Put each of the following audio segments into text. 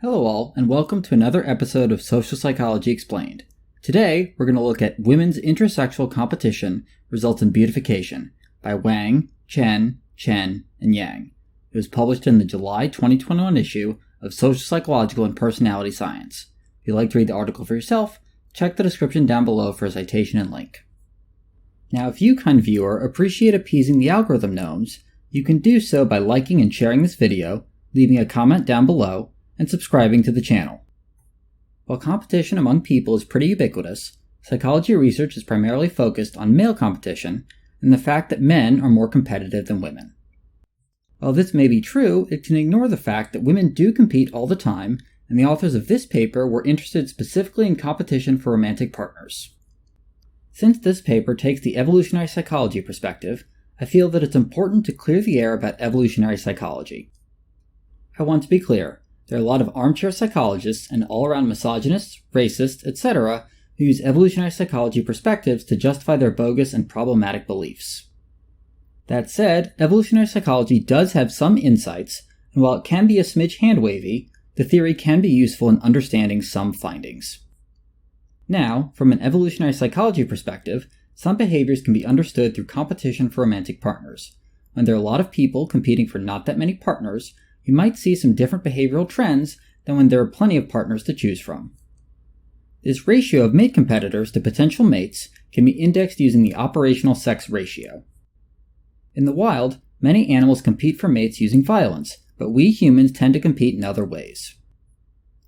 Hello all, and welcome to another episode of Social Psychology Explained. Today, we're going to look at Women's Intersexual Competition Results in Beautification by Wang, Chen, and Yang. It was published in the July 2021 issue of Social Psychological and Personality Science. If you'd like to read the article for yourself, check the description down below for a citation and link. Now, if you, kind viewer, appreciate appeasing the algorithm gnomes, you can do so by liking and sharing this video, leaving a comment down below, and subscribing to the channel. While competition among people is pretty ubiquitous, psychology research is primarily focused on male competition and the fact that men are more competitive than women. While this may be true, it can ignore the fact that women do compete all the time, and the authors of this paper were interested specifically in competition for romantic partners. Since this paper takes the evolutionary psychology perspective, I feel that it's important to clear the air about evolutionary psychology. I want to be clear. There are a lot of armchair psychologists and all-around misogynists, racists, etc. who use evolutionary psychology perspectives to justify their bogus and problematic beliefs. That said, evolutionary psychology does have some insights, and while it can be a smidge hand-wavy, the theory can be useful in understanding some findings. Now, from an evolutionary psychology perspective, some behaviors can be understood through competition for romantic partners. When there are a lot of people competing for not that many partners, you might see some different behavioral trends than when there are plenty of partners to choose from. This ratio of mate competitors to potential mates can be indexed using the operational sex ratio. In the wild, many animals compete for mates using violence, but we humans tend to compete in other ways.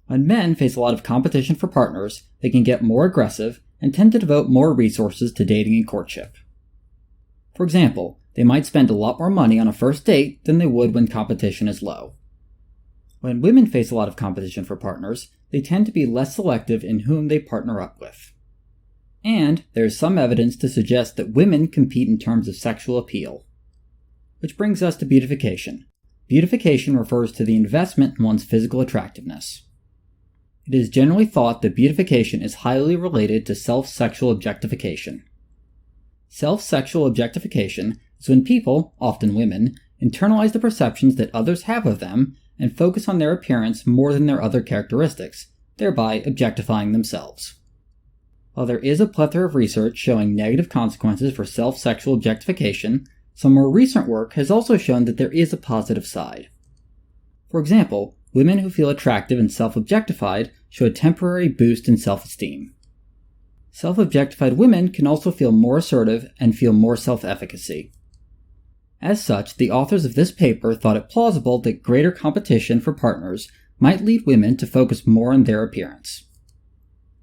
When men face a lot of competition for partners, they can get more aggressive and tend to devote more resources to dating and courtship. For example, they might spend a lot more money on a first date than they would when competition is low. When women face a lot of competition for partners, they tend to be less selective in whom they partner up with. And there is some evidence to suggest that women compete in terms of sexual appeal. Which brings us to beautification. Beautification refers to the investment in one's physical attractiveness. It is generally thought that beautification is highly related to self-sexual-objectification. Self-sexual-objectification is when people, often women, internalize the perceptions that others have of them and focus on their appearance more than their other characteristics, thereby objectifying themselves. While there is a plethora of research showing negative consequences for self-sexual objectification, some more recent work has also shown that there is a positive side. For example, women who feel attractive and self-objectified show a temporary boost in self-esteem. Self-objectified women can also feel more assertive and feel more self-efficacy. As such, the authors of this paper thought it plausible that greater competition for partners might lead women to focus more on their appearance.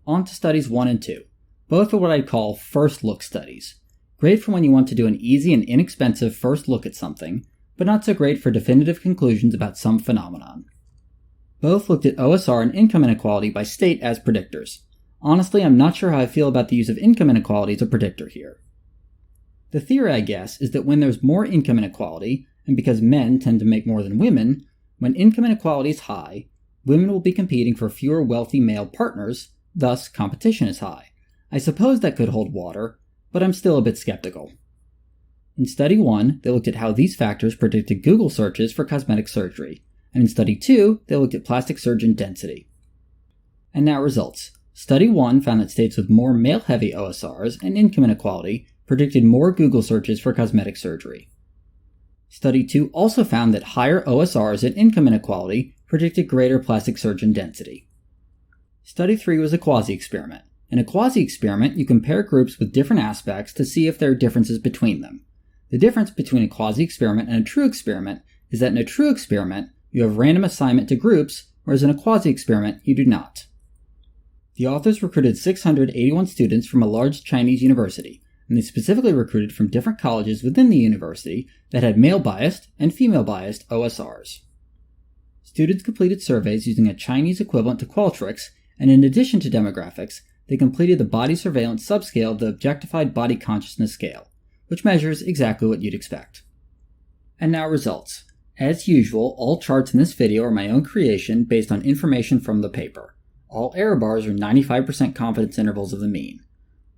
On to studies 1 and 2. Both are what I'd call first look studies. Great for when you want to do an easy and inexpensive first look at something, but not so great for definitive conclusions about some phenomenon. Both looked at OSR and income inequality by state as predictors. Honestly, I'm not sure how I feel about the use of income inequality as a predictor here. The theory, I guess, is that when there's more income inequality, and because men tend to make more than women, when income inequality is high, women will be competing for fewer wealthy male partners, thus competition is high. I suppose that could hold water, but I'm still a bit skeptical. In Study 1, they looked at how these factors predicted Google searches for cosmetic surgery, and in Study 2, they looked at plastic surgeon density. And now results. Study 1 found that states with more male-heavy OSRs and income inequality predicted more Google searches for cosmetic surgery. Study 2 also found that higher OSRs and income inequality predicted greater plastic surgeon density. Study 3 was a quasi-experiment. In a quasi-experiment, you compare groups with different aspects to see if there are differences between them. The difference between a quasi-experiment and a true experiment is that in a true experiment, you have random assignment to groups, whereas in a quasi-experiment, you do not. The authors recruited 681 students from a large Chinese university, and they specifically recruited from different colleges within the university that had male-biased and female-biased OSRs. Students completed surveys using a Chinese equivalent to Qualtrics, and in addition to demographics, they completed the body surveillance subscale of the Objectified Body Consciousness Scale, which measures exactly what you'd expect. And now results. As usual, all charts in this video are my own creation based on information from the paper. All error bars are 95% confidence intervals of the mean.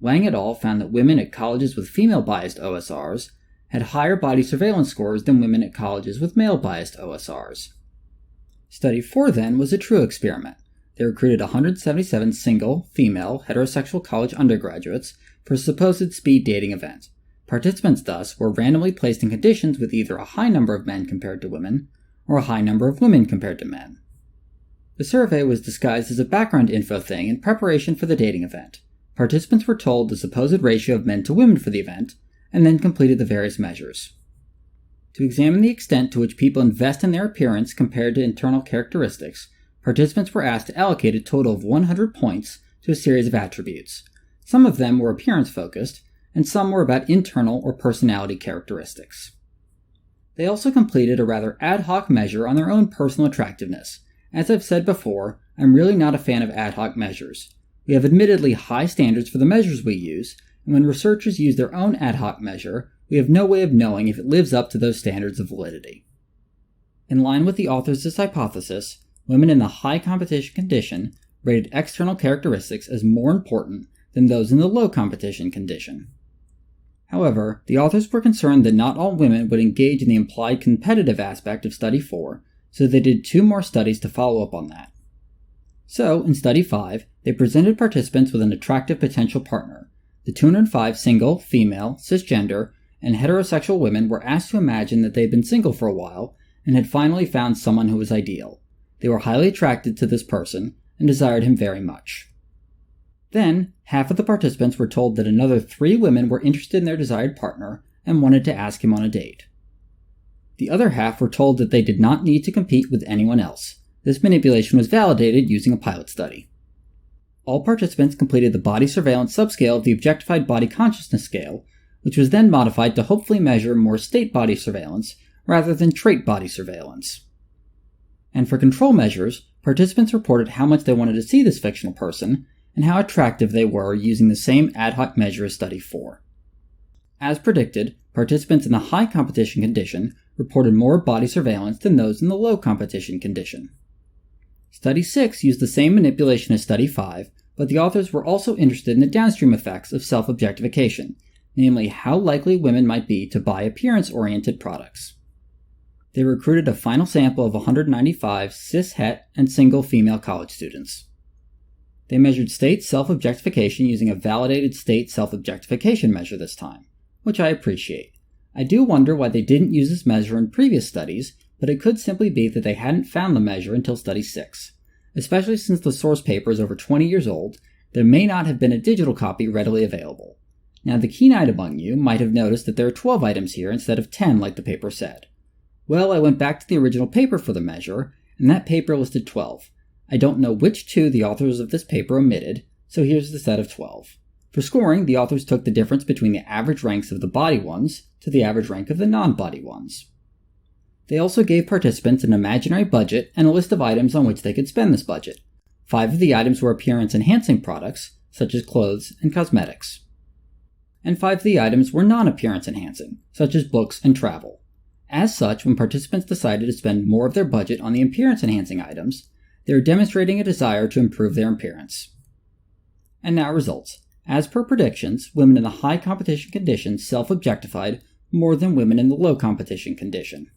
Wang et al. Found that women at colleges with female-biased OSRs had higher body surveillance scores than women at colleges with male-biased OSRs. Study 4 then was a true experiment. They recruited 177 single, female, heterosexual college undergraduates for a supposed speed dating event. Participants thus were randomly placed in conditions with either a high number of men compared to women, or a high number of women compared to men. The survey was disguised as a background info thing in preparation for the dating event. Participants were told the supposed ratio of men to women for the event, and then completed the various measures. To examine the extent to which people invest in their appearance compared to internal characteristics, participants were asked to allocate a total of 100 points to a series of attributes. Some of them were appearance-focused, and some were about internal or personality characteristics. They also completed a rather ad hoc measure on their own personal attractiveness. As I've said before, I'm really not a fan of ad hoc measures. We have admittedly high standards for the measures we use, and when researchers use their own ad hoc measure, we have no way of knowing if it lives up to those standards of validity. In line with the authors' hypothesis, women in the high competition condition rated external characteristics as more important than those in the low competition condition. However, the authors were concerned that not all women would engage in the implied competitive aspect of Study 4, so they did 2 more studies to follow up on that. So, in Study 5, they presented participants with an attractive potential partner. The 205 single, female, cisgender, and heterosexual women were asked to imagine that they had been single for a while and had finally found someone who was ideal. They were highly attracted to this person and desired him very much. Then, half of the participants were told that another 3 women were interested in their desired partner and wanted to ask him on a date. The other half were told that they did not need to compete with anyone else. This manipulation was validated using a pilot study. All participants completed the body surveillance subscale of the Objectified Body Consciousness Scale, which was then modified to hopefully measure more state body surveillance rather than trait body surveillance. And for control measures, participants reported how much they wanted to see this fictional person and how attractive they were using the same ad hoc measure as Study 4. As predicted, participants in the high competition condition reported more body surveillance than those in the low competition condition. Study 6 used the same manipulation as Study 5, but the authors were also interested in the downstream effects of self-objectification, namely how likely women might be to buy appearance-oriented products. They recruited a final sample of 195 cis-het and single female college students. They measured state self-objectification using a validated state self-objectification measure this time, which I appreciate. I do wonder why they didn't use this measure in previous studies, but it could simply be that they hadn't found the measure until Study 6. Especially since the source paper is over 20 years old, there may not have been a digital copy readily available. Now, the keen-eyed among you might have noticed that there are 12 items here instead of 10 like the paper said. Well, I went back to the original paper for the measure, and that paper listed 12. I don't know which 2 the authors of this paper omitted, so here's the set of 12. For scoring, the authors took the difference between the average ranks of the body ones to the average rank of the non-body ones. They also gave participants an imaginary budget and a list of items on which they could spend this budget. 5 of the items were appearance-enhancing products, such as clothes and cosmetics. And 5 of the items were non-appearance-enhancing, such as books and travel. As such, when participants decided to spend more of their budget on the appearance-enhancing items, they were demonstrating a desire to improve their appearance. And now results. As per predictions, women in the high competition condition self-objectified more than women in the low competition condition.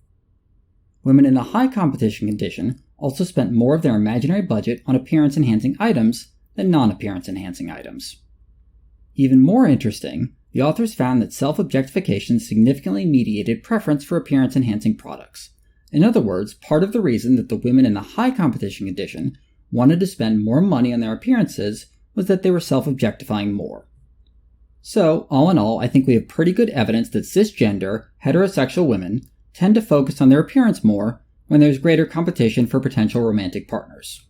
Women in the high competition condition also spent more of their imaginary budget on appearance-enhancing items than non-appearance-enhancing items. Even more interesting, the authors found that self-objectification significantly mediated preference for appearance-enhancing products. In other words, part of the reason that the women in the high competition condition wanted to spend more money on their appearances was that they were self-objectifying more. So, all in all, I think we have pretty good evidence that cisgender, heterosexual women tend to focus on their appearance more when there's greater competition for potential romantic partners.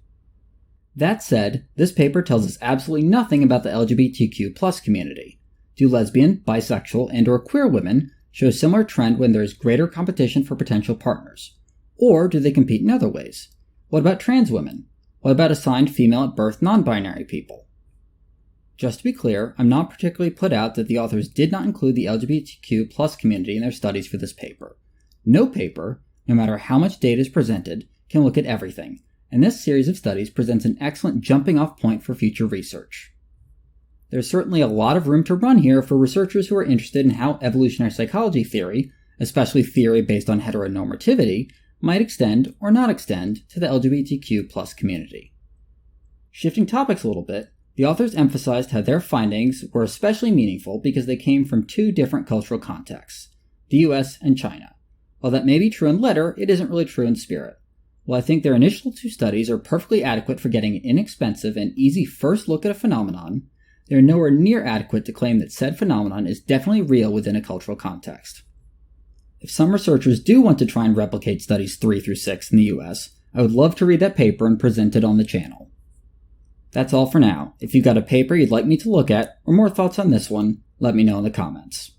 That said, this paper tells us absolutely nothing about the LGBTQ+ community. Do lesbian, bisexual, and/or queer women show a similar trend when there is greater competition for potential partners? Or do they compete in other ways? What about trans women? What about assigned female at birth non-binary people? Just to be clear, I'm not particularly put out that the authors did not include the LGBTQ+ community in their studies for this paper. No paper, no matter how much data is presented, can look at everything, and this series of studies presents an excellent jumping-off point for future research. There's certainly a lot of room to run here for researchers who are interested in how evolutionary psychology theory, especially theory based on heteronormativity, might extend or not extend to the LGBTQ+ community. Shifting topics a little bit, the authors emphasized how their findings were especially meaningful because they came from two different cultural contexts, the US and China. While that may be true in letter, it isn't really true in spirit. While I think their initial two studies are perfectly adequate for getting an inexpensive and easy first look at a phenomenon, they are nowhere near adequate to claim that said phenomenon is definitely real within a cultural context. If some researchers do want to try and replicate studies 3 through 6 in the US, I would love to read that paper and present it on the channel. That's all for now. If you've got a paper you'd like me to look at, or more thoughts on this one, let me know in the comments.